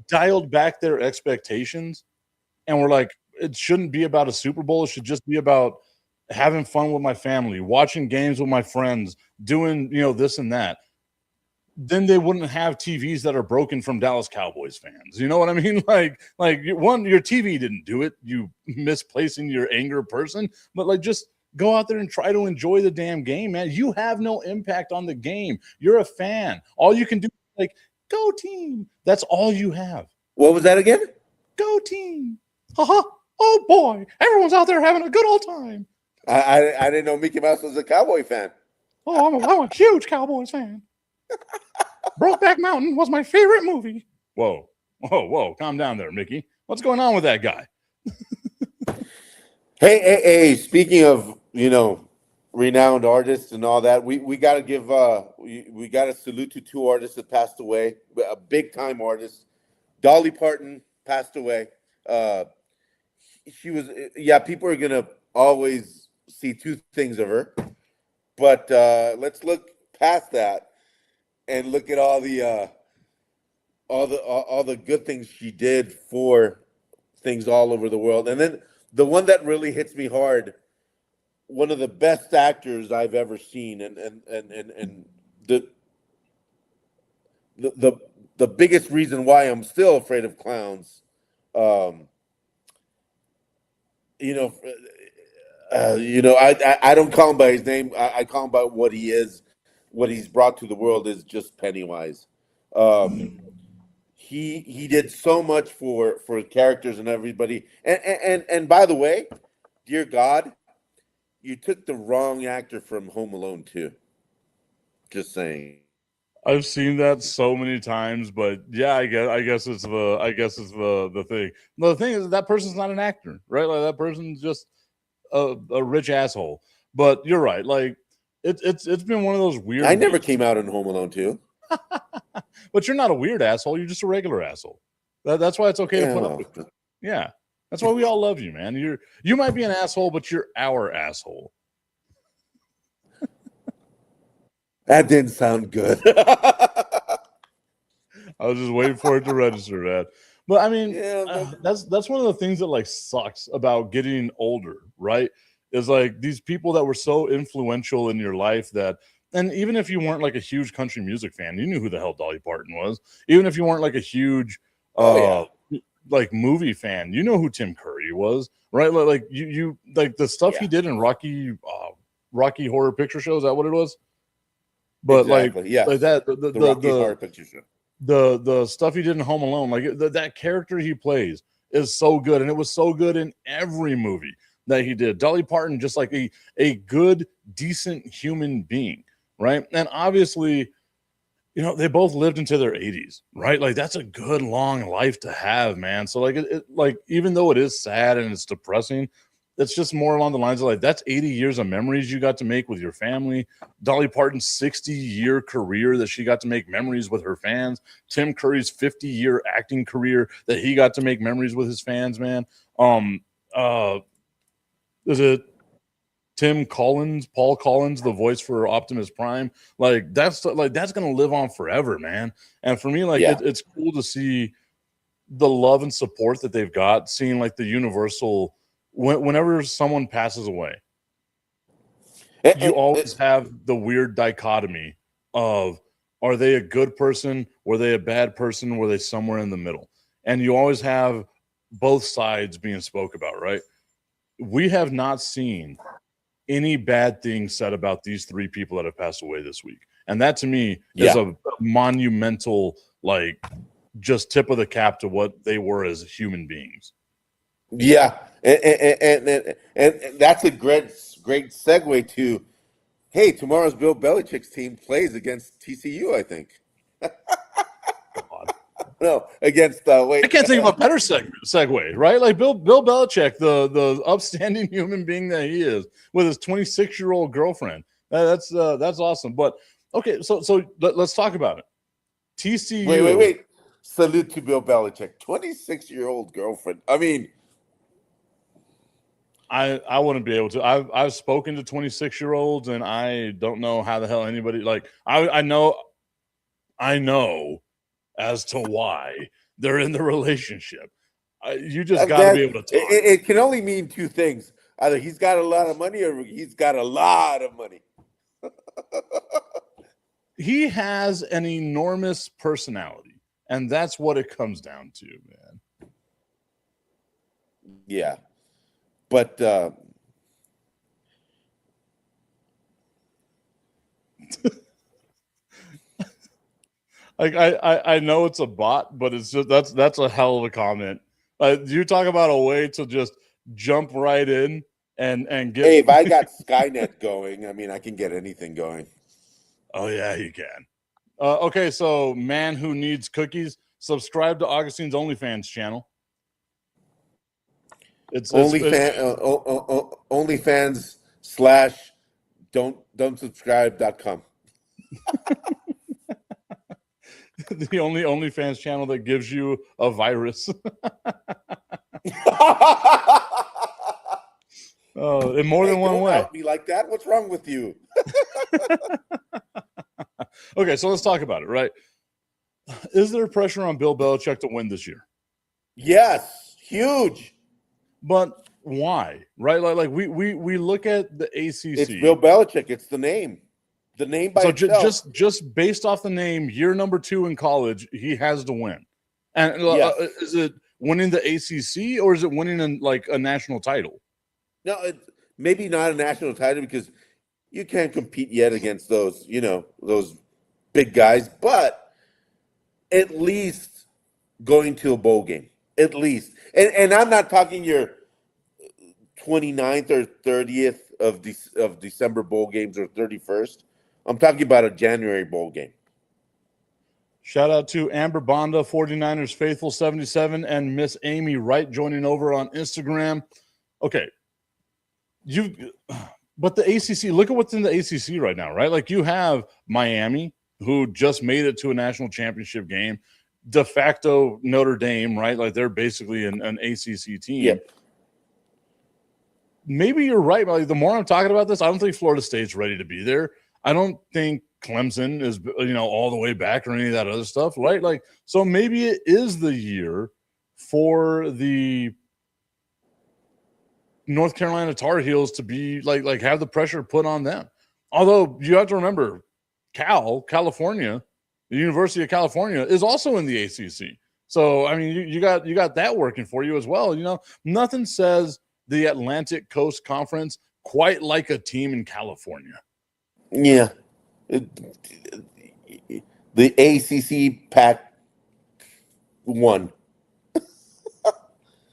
dialed back their expectations and were like, it shouldn't be about a Super Bowl. It should just be about having fun with my family, watching games with my friends, doing, this and that, then they wouldn't have TVs that are broken from Dallas Cowboys fans. You know what I mean? Like your TV didn't do it, you misplacing your anger person, but like just go out there and try to enjoy the damn game, man. You have no impact on the game. You're a fan. All you can do is like, go team. That's all you have. What was that again? Go team. Haha. Oh boy. Everyone's out there having a good old time. I didn't know Mickey Mouse was a Cowboy fan. Oh, I'm a huge Cowboys fan. Brokeback Mountain was my favorite movie. Whoa. Calm down there, Mickey. What's going on with that guy? Hey, speaking of, renowned artists and all that, we got to give, we got to salute to two artists that passed away, a big-time artist. Dolly Parton passed away. She was, people are going to always see two things of her, but let's look past that and look at all the good things she did for things all over the world. And then the one that really hits me hard, one of the best actors I've ever seen, and the biggest reason why I'm still afraid of clowns, I don't call him by his name. I call him by what he is. What he's brought to the world is just Pennywise. He did so much for characters and everybody. And by the way, dear God, you took the wrong actor from Home Alone 2. Just saying. I've seen that so many times, but yeah, I guess it's the thing. No, the thing is that person's not an actor, right? Like that person's just a rich asshole. But you're right. Like it's been one of those weird. I never came out in Home Alone 2. But you're not a weird asshole. You're just a regular asshole. That's why it's okay to put up with it. Yeah. That's why we all love you, man. You might be an asshole, but you're our asshole. That didn't sound good. I was just waiting for it to register, man. But I mean, that's one of the things that like sucks about getting older, right? Is like these people that were so influential in your life that, and even if you weren't like a huge country music fan, you knew who the hell Dolly Parton was. Even if you weren't like a huge like movie fan, you know who Tim Curry was, right? Like you like the stuff he did in Rocky Horror Picture Show. Is that what it was? But exactly, like that the Rocky Horror Picture Show. The stuff he did in Home Alone, like that character he plays is so good, and it was so good in every movie that he did. Dolly Parton, just like a good, decent human being, right? And obviously, they both lived into their 80s, right? Like that's a good long life to have, man. So like it like even though it is sad and it's depressing, it's just more along the lines of like that's 80 years of memories you got to make with your family. Dolly Parton's 60-year career that she got to make memories with her fans. Tim Curry's 50-year acting career that he got to make memories with his fans, man. Is it Paul Collins, the voice for Optimus Prime, like that's gonna live on forever, man. And for me, like it's cool to see the love and support that they've got, seeing like the universal whenever someone passes away, you always have the weird dichotomy of, are they a good person? Were they a bad person? Were they somewhere in the middle? And you always have both sides being spoke about, right? We have not seen any bad things said about these three people that have passed away this week. And that to me is a monumental, like, just tip of the cap to what they were as human beings. Yeah. And that's a great segue to, hey, tomorrow's Bill Belichick's team plays against TCU, I think. No, against wait. I can't think of a better segue, right? Like Bill Belichick, the upstanding human being that he is, with his 26-year-old girlfriend. That's awesome. But okay, so let's talk about it. TCU. Wait. Salute to Bill Belichick, 26-year-old girlfriend. I mean, I wouldn't be able to. I've spoken to 26-year-olds, and I don't know how the hell anybody, like, I know as to why they're in the relationship. You just got to be able to talk. It can only mean two things: either he's got a lot of money, or he's got a lot of money. He has an enormous personality, and that's what it comes down to, man. Yeah, but like I know it's a bot, but it's just that's a hell of a comment. You talk about a way to just jump right in and get. Hey, if I got Skynet going, I mean, I can get anything going. Oh yeah, you can. Okay, so man who needs cookies, subscribe to Augustine's OnlyFans channel. It's OnlyFans / don't subscribe.com. The only OnlyFans channel that gives you a virus. Oh, in more than one way. Out me like that. What's wrong with you? Okay, so let's talk about it, right? Is there pressure on Bill Belichick to win this year? Yes, huge. But why? Right? Like we look at the ACC. It's Bill Belichick. It's the name. The name by itself. Just based off the name, year number 2 in college, he has to win. And is it winning the ACC, or is it winning like a national title? No, maybe not a national title, because you can't compete yet against those big guys, but at least going to a bowl game, at least. And I'm not talking your 29th or 30th of December bowl games, or 31st. I'm talking about a January bowl game. Shout out to Amber Bonda, 49ers Faithful 77, and Miss Amy Wright joining over on Instagram. Okay. But the ACC, look at what's in the ACC right now, right? Like, you have Miami, who just made it to a national championship game, de facto Notre Dame, right? Like, they're basically an ACC team. Yep. Maybe you're right. Like, the more I'm talking about this, I don't think Florida State's ready to be there. I don't think Clemson is, all the way back or any of that other stuff, right? Like, so maybe it is the year for the North Carolina Tar Heels to be like have the pressure put on them. Although you have to remember, California, the University of California is also in the ACC. So I mean, you got that working for you as well. Nothing says the Atlantic Coast Conference quite like a team in California. Yeah, the ACC Pac 1.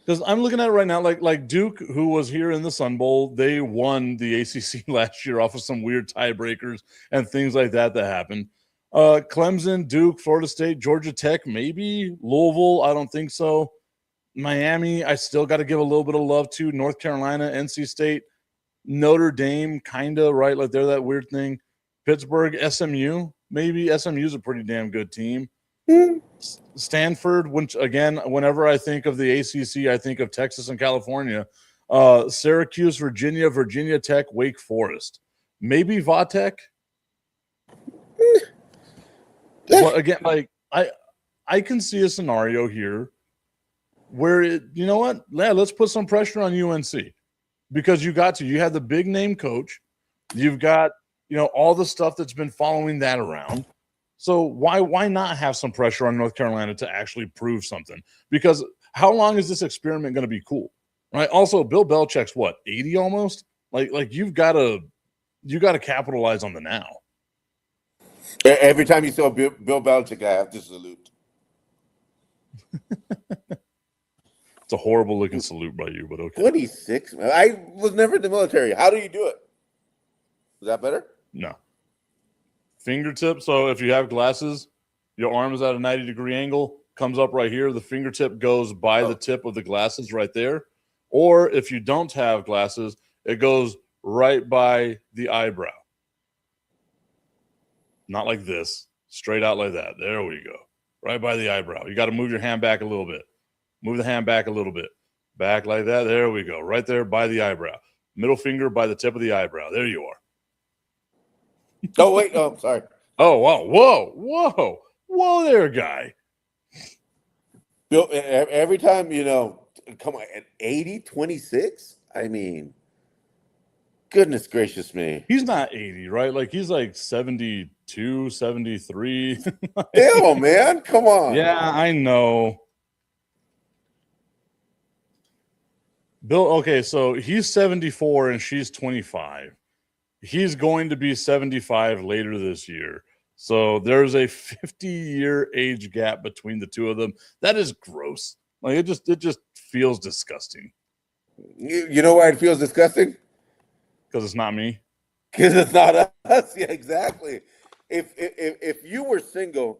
Because I'm looking at it right now, like Duke, who was here in the Sun Bowl, they won the ACC last year off of some weird tiebreakers and things like that happened. Clemson, Duke, Florida State, Georgia Tech, maybe Louisville. I don't think so. Miami, I still got to give a little bit of love to. North Carolina, NC State, Notre Dame, kind of, right? Like, they're that weird thing. Pittsburgh, SMU, maybe. SMU's a pretty damn good team. Stanford, which, again, whenever I think of the ACC, I think of Texas and California. Syracuse, Virginia, Virginia Tech, Wake Forest. Maybe Vatek. But again, like I can see a scenario here where you know what? Yeah, let's put some pressure on UNC because you have the big name coach, you've got all the stuff that's been following that around. So why not have some pressure on North Carolina to actually prove something? Because how long is this experiment going to be cool, right? Also, Bill Belichick's what, 80 almost? Like you got to capitalize on the now. Every time you saw Bill Belichick, I have to salute. It's a horrible looking salute by you, but okay. 26. I was never in the military. How do you do it? Is that better? No. Fingertip. So if you have glasses, your arm is at a 90-degree angle, comes up right here. The fingertip goes by the tip of the glasses right there. Or if you don't have glasses, it goes right by the eyebrow. Not like this. Straight out like that. There we go. Right by the eyebrow. You got to move your hand back a little bit. Move the hand back a little bit. Back like that. There we go. Right there by the eyebrow. Middle finger by the tip of the eyebrow. There you are. Oh, wait. Oh, sorry. Oh, wow. Whoa. Whoa there, guy. Bill, every time, come on, at 80, 26? I mean, goodness gracious me. He's not 80, right? Like, he's like 72, 73. Hell, man. Come on. Yeah, I know. Bill, okay, so he's 74 and she's 25. He's going to be 75 later this year. So there's a 50-year age gap between the two of them. That is gross. Like it just feels disgusting. You know why it feels disgusting? Because it's not me. Because it's not us. Yeah, exactly. If you were single,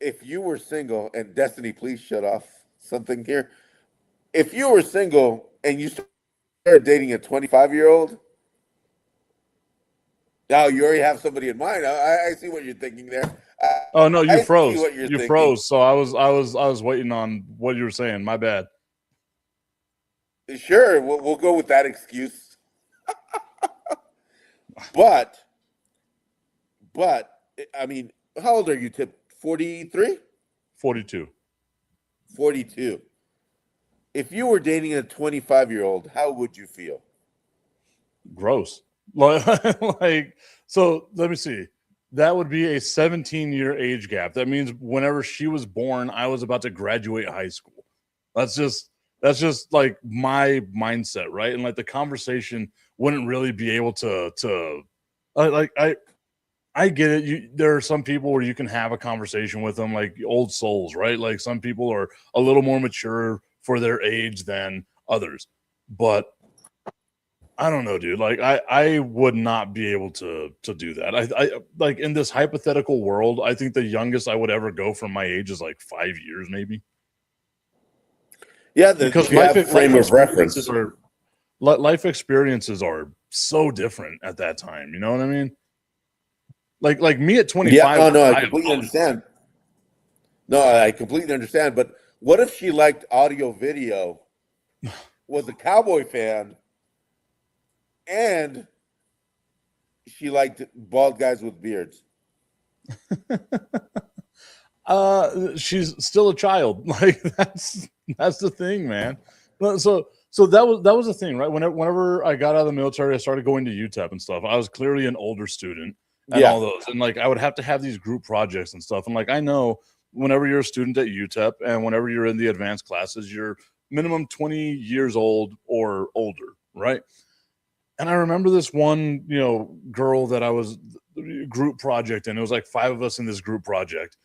and Destiny, please shut off something here. If you were single and you started dating a 25-year-old, now you already have somebody in mind. I see what you're thinking there. Oh no, you froze. You thinking. Froze. So I was waiting on what you were saying. My bad. Sure, we'll go with that excuse. but I mean, how old are you, Tip? 43? 42. 42. If you were dating a 25-year-old, how would you feel? Gross. Like, so let me see. That would be a 17-year age gap. That means whenever she was born, I was about to graduate high school. That's just like my mindset, right? And like the conversation wouldn't really be able to I get it. There are some people where you can have a conversation with them, like old souls, right? Like some people are a little more mature for their age than others. But I don't know, dude. Like I would not be able to do that. I like in this hypothetical world, I think the youngest I would ever go from my age is like 5 years, maybe. Yeah, because life experiences are so different at that time. You know what I mean? Like me at 25. Yeah, no, I completely understand. No, I completely understand. But what if she liked audio video, was a Cowboy fan, and she liked bald guys with beards? She's still a child. Like that's the thing, man. So that was the thing, right? Whenever I got out of the military, I started going to UTEP and stuff. I was clearly an older student and all those, and like I would have to have these group projects and stuff. And like I know whenever you're a student at UTEP and whenever you're in the advanced classes, you're minimum 20 years old or older, right? And I remember this one, girl that I was group project, and it was like 5 of us in this group project.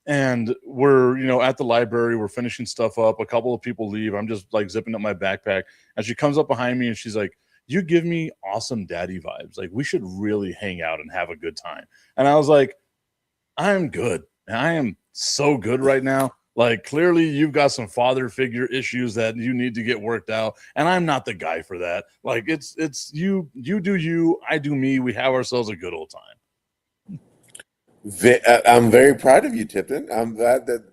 And we're, at the library, we're finishing stuff up. A couple of people leave. I'm just like zipping up my backpack. And she comes up behind me and she's like, "You give me awesome daddy vibes. Like we should really hang out and have a good time." And I was like, "I'm good. I am so good right now. Like clearly you've got some father figure issues that you need to get worked out. And I'm not the guy for that. Like it's you do you, I do me. We have ourselves a good old time." I'm very proud of you, Tipton. I'm glad that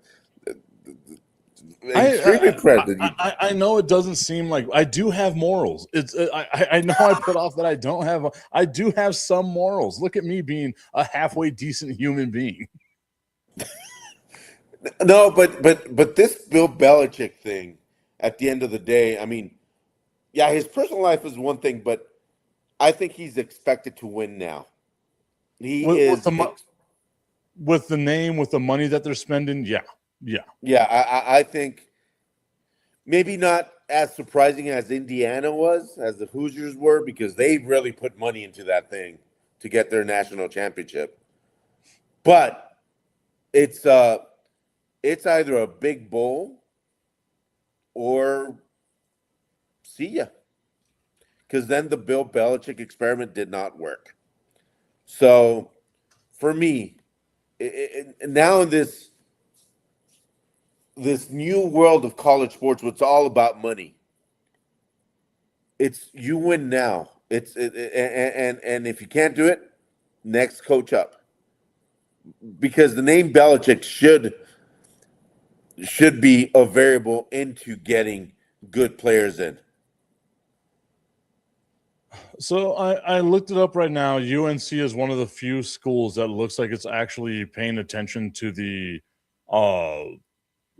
extremely impressed that you. I know it doesn't seem like I do have morals. It's I know I put off that I don't have. I do have some morals. Look at me being a halfway decent human being. No, but this Bill Belichick thing, at the end of the day, I mean, yeah, his personal life is one thing, but I think he's expected to win now. He With, is. with the with the name, with the money that they're spending, yeah. Yeah, I think maybe not as surprising as Indiana was, as the Hoosiers were, because they really put money into that thing to get their national championship. But it's either a big bowl or see ya. Because then the Bill Belichick experiment did not work. So for me, now in this new world of college sports, where it's all about money, it's you win now. And if you can't do it, next coach up, because the name Belichick should be a variable into getting good players in. So I looked it up right now. UNC is one of the few schools that looks like it's actually paying attention to the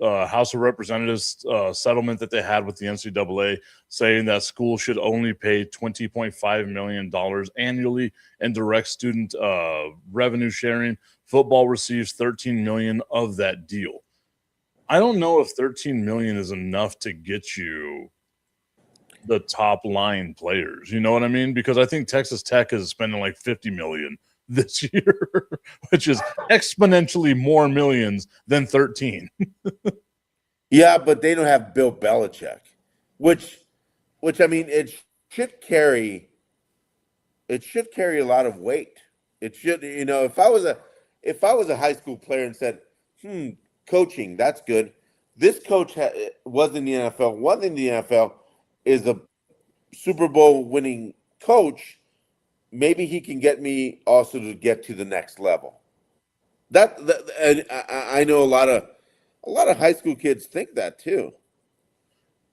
House of Representatives settlement that they had with the NCAA, saying that schools should only pay $20.5 million annually in direct student revenue sharing. Football receives $13 million of that deal. I don't know if $13 million is enough to get you the top line players. You know what I mean? Because I think Texas Tech is spending like $50 million this year, which is exponentially more millions than 13. Yeah, but they don't have Bill Belichick, which I mean, it should carry a lot of weight. It should, if I was a high school player and said, coaching, that's good. This coach was in the NFL, is a Super Bowl winning coach. Maybe he can get me also to get to the next level. And I know a lot of high school kids think that too.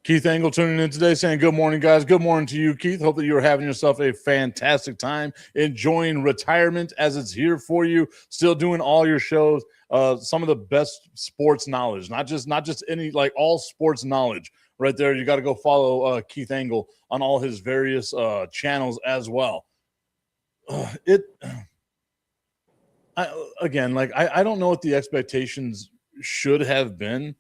Keith Engel tuning in today saying, good morning, guys. Good morning to you, Keith. Hope that you're having yourself a fantastic time, enjoying retirement as it's here for you, still doing all your shows, some of the best sports knowledge, not just any, like all sports knowledge right there. You got to go follow Keith Engel on all his various channels as well. I don't know what the expectations should have been,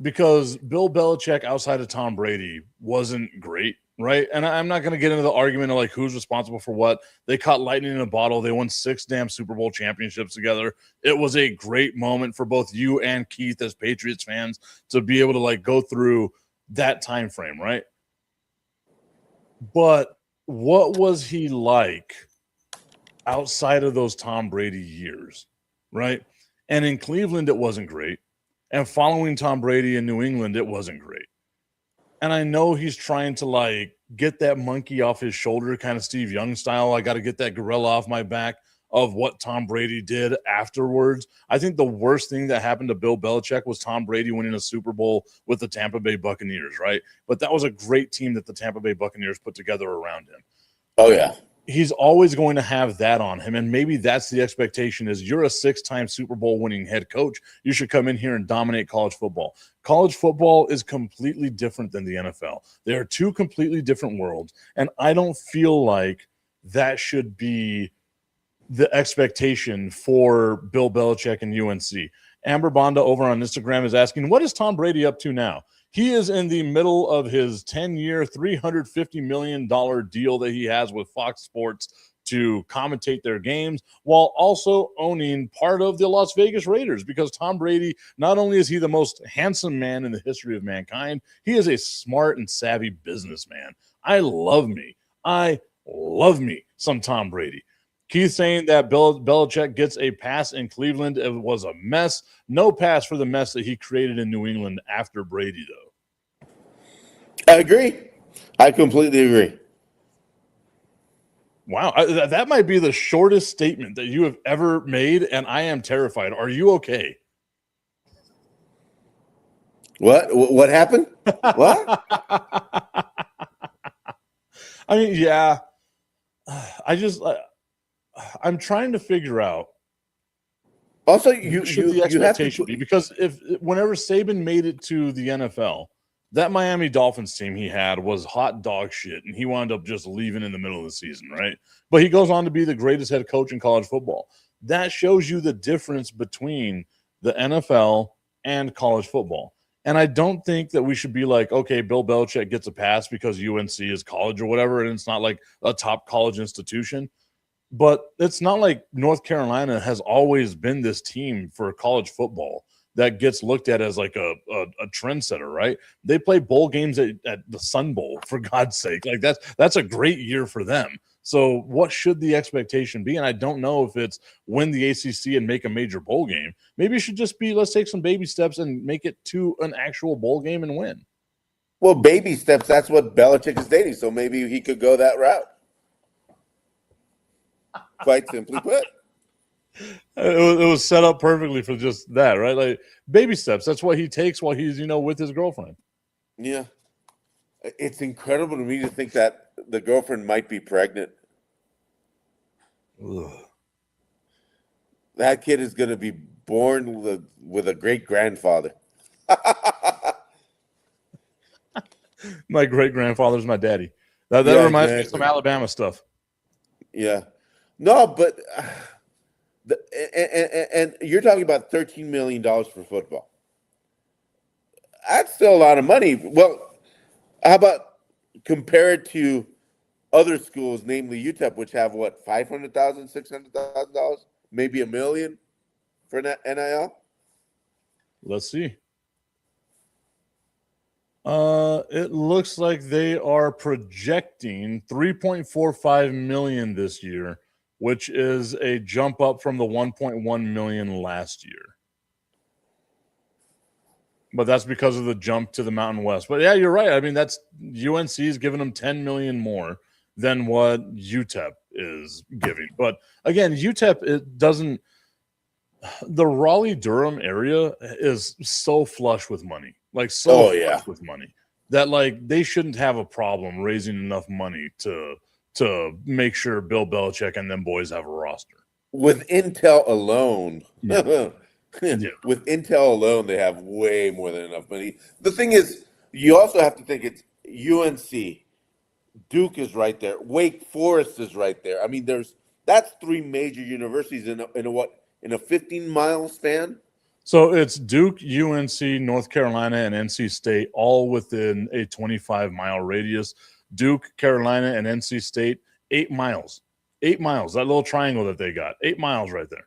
because Bill Belichick outside of Tom Brady wasn't great, right? And I'm not going to get into the argument of like who's responsible for what. They caught lightning in a bottle. They won 6 damn Super Bowl championships together. It was a great moment for both you and Keith as Patriots fans to be able to like go through that time frame, right? But what was he like outside of those Tom Brady years, right? And in Cleveland, it wasn't great. And following Tom Brady in New England, it wasn't great. And I know he's trying to like get that monkey off his shoulder, kind of Steve Young style. I got to get that gorilla off my back of what Tom Brady did afterwards. I think the worst thing that happened to Bill Belichick was Tom Brady winning a Super Bowl with the Tampa Bay Buccaneers, right? But that was a great team that the Tampa Bay Buccaneers put together around him. Oh, yeah. He's always going to have that on him. And maybe that's the expectation is you're a 6-time Super Bowl winning head coach. You should come in here and dominate college football. College football is completely different than the NFL. They are two completely different worlds. And I don't feel like that should be the expectation for Bill Belichick and UNC. Amber Bonda over on Instagram is asking, what is Tom Brady up to now? He is in the middle of his 10-year, $350 million deal that he has with Fox Sports to commentate their games while also owning part of the Las Vegas Raiders, because Tom Brady, not only is he the most handsome man in the history of mankind, he is a smart and savvy businessman. I love me some Tom Brady. Keith saying that Belichick gets a pass in Cleveland. It was a mess. No pass for the mess that he created in New England after Brady, though. I agree. I completely agree. Wow. That might be the shortest statement that you have ever made, and I am terrified. Are you okay? What? What happened? What? I mean, yeah. I'm trying to figure out Also, what should the you have to expectation be, because if whenever Saban made it to the NFL, that Miami Dolphins team he had was hot dog shit, and he wound up just leaving in the middle of the season, right? But he goes on to be the greatest head coach in college football. That shows you the difference between the NFL and college football. And I don't think that we should be like, okay, Bill Belichick gets a pass because UNC is college or whatever, and it's not like a top college institution. But it's not like North Carolina has always been this team for college football that gets looked at as like a trendsetter, right? They play bowl games at the Sun Bowl, for God's sake. Like that's a great year for them. So what should the expectation be? And I don't know if it's win the ACC and make a major bowl game. Maybe it should just be, let's take some baby steps and make it to an actual bowl game and win. Well, baby steps. That's what Belichick is dating. So maybe he could go that route. Quite simply put. It was set up perfectly for just that, right? Like baby steps. That's what he takes while he's, with his girlfriend. Yeah. It's incredible to me to think that the girlfriend might be pregnant. Ugh. That kid is going to be born with a great grandfather. My great grandfather's my daddy. That Yeah, reminds me of exactly. some Alabama stuff. Yeah. No, but and you're talking about $13 million for football. That's still a lot of money. Well, how about compare it to other schools, namely UTEP, which have what, $500,000, $600,000, maybe $1 million for NIL? Let's see. It looks like they are projecting 3.45 million this year, which is a jump up from the 1.1 million last year. But that's because of the jump to the Mountain West. But yeah, you're right. I mean, that's UNC is giving them 10 million more than what UTEP is giving. But again, UTEP, it doesn't. The Raleigh-Durham area is so flush with money, like so flush with money that like they shouldn't have a problem raising enough money to make sure Bill Belichick and them boys have a roster. With Intel alone, Yeah. with Intel alone, they have way more than enough money. The thing is, you also have to think it's UNC, Duke is right there, Wake Forest is right there. I mean, that's three major universities in a 15-mile span. So it's Duke, UNC, North Carolina, and NC State, all within a 25-mile radius. Duke, Carolina, and NC State, 8 miles. 8 miles, that little triangle that they got, 8 miles right there.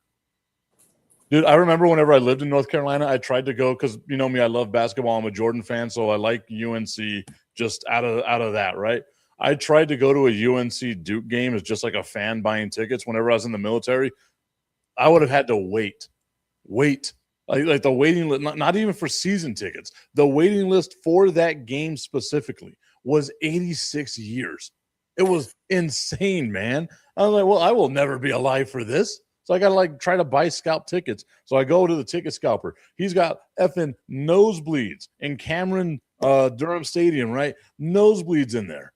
Dude, I remember whenever I lived in North Carolina, I tried to go because, you know me, I love basketball. I'm a Jordan fan, so I like UNC just out of that, right? I tried to go to a UNC Duke game as just like a fan buying tickets whenever I was in the military. I would have had to wait. Like the waiting list, not even for season tickets. The waiting list for that game specifically was 86 years. It was insane, man. I was like, well, I will never be alive for this. So I got to like try to buy scalp tickets. So I go to the ticket scalper. He's got effing nosebleeds in Cameron Durham Stadium, right? Nosebleeds in there.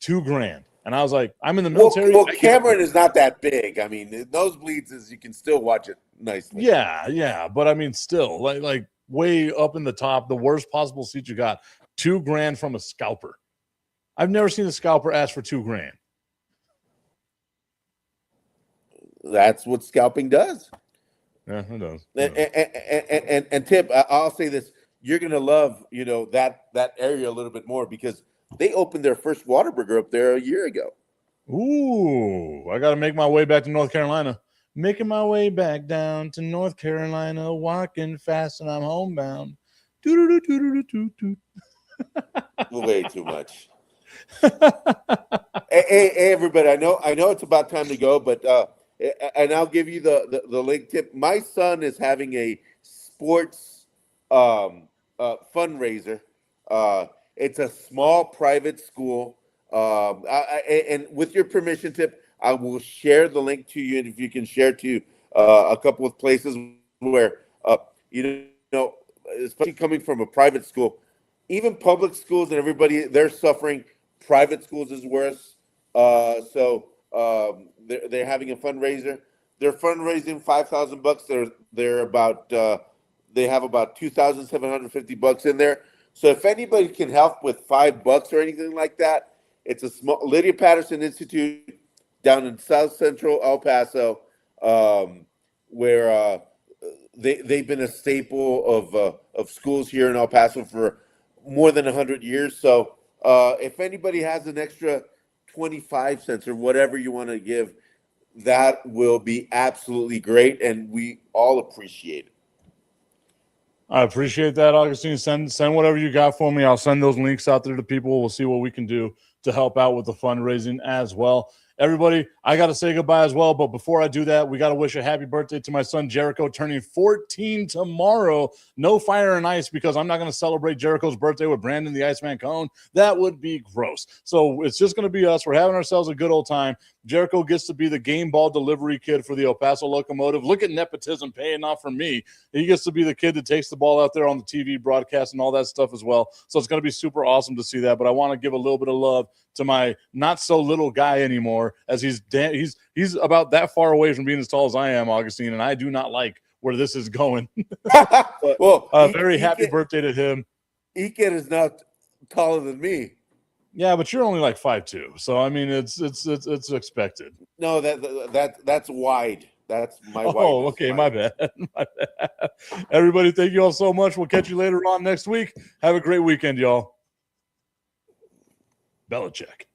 $2,000. And I was like, I'm in the military. Well, Cameron is not that big. I mean, nosebleeds is you can still watch it nicely. Yeah. But I mean, still, like way up in the top, the worst possible seat you got. $2,000 from a scalper. I've never seen a scalper ask for $2,000. That's what scalping does. Yeah, it does. And Tip, I'll say this: you're gonna love, that area a little bit more because they opened their first Whataburger up there a year ago. Ooh, I got to make my way back to North Carolina. Making my way back down to North Carolina, walking fast, and I'm homebound. Way too much. hey, everybody! I know it's about time to go, but and I'll give you the link. Tip. My son is having a sports fundraiser. It's a small private school. And with your permission, Tip, I will share the link to you. And if you can share to a couple of places where, especially coming from a private school. Even public schools and everybody, they're suffering. Private schools is worse. They're having a fundraiser. They're fundraising $5,000. They're about they have about $2,750 in there. So if anybody can help with $5 or anything like that, it's a small Lydia Patterson Institute down in South Central El Paso, where they've been a staple of schools here in El Paso for more than 100 years. So if anybody has an extra 25 cents or whatever you want to give, that will be absolutely great, and we all appreciate it. I appreciate that, Augustine. Send whatever you got for me. I'll send those links out there to people. We'll see what we can do to help out with the fundraising as well. Everybody, I got to say goodbye as well. But before I do that, we got to wish a happy birthday to my son, Jericho, turning 14 tomorrow. No fire and ice because I'm not going to celebrate Jericho's birthday with Brandon the Iceman Cone. That would be gross. So it's just going to be us. We're having ourselves a good old time. Jericho gets to be the game ball delivery kid for the El Paso Locomotive. Look at nepotism paying off for me. He gets to be the kid that takes the ball out there on the TV broadcast and all that stuff as well. So it's going to be super awesome to see that. But I want to give a little bit of love to my not so little guy anymore, as he's about that far away from being as tall as I am, Augustine, and I do not like where this is going. Well, very happy birthday to him. Eken is not taller than me. Yeah, but you're only like 5'2", so I mean it's expected. No, that's wide. That's my wide. Oh, okay, my bad. My bad. Everybody, thank you all so much. We'll catch you later on next week. Have a great weekend, y'all. Belichick.